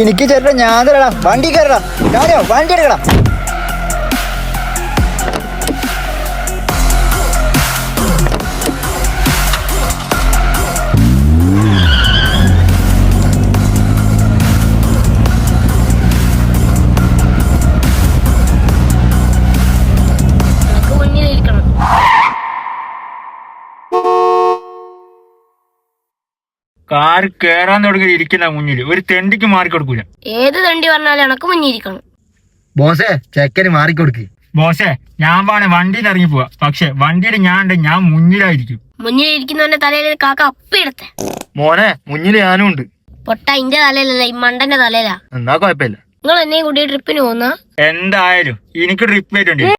എനിക്ക് ചേട്ടാ ഞാൻ തരടാ. വണ്ടി കയറടാ. കാര്യോ വണ്ടി എടുക്കടാ. കാർ കേറാൻ തുടങ്ങി ഇരിക്കുന്ന മുന്നിൽ ഒരു തെണ്ടിക്ക് മാറിക്കൊടുക്കൂല. ഏത് തണ്ടി പറഞ്ഞാലും എനക്ക് മുന്നിരിക്കണം. ബോസേ ചെക്കന് മാറിക്കൊടുക്ക്. ബോസേ ഞാൻ വേണേ വണ്ടിയിൽ ഇറങ്ങി പോവാ, പക്ഷെ വണ്ടിയിൽ ഞാൻ മുന്നിലായിരിക്കും. മുന്നിലിരിക്കുന്നവന്റെ തലയിൽ കാക്ക അപ്പിടത്തെ. മോനെ മുന്നിൽ ഞാനും ഉണ്ട്. പൊട്ട ഇന്റെ തലയിലല്ല, ഈ മണ്ടന്റെ തലയിലാ. എന്നാ കുഴപ്പമില്ല. നിങ്ങൾ എന്നെയും കൂടി ട്രിപ്പിന് പോന്ന എന്തായാലും എനിക്ക് ട്രിപ്പ് ആയിട്ടുണ്ട്.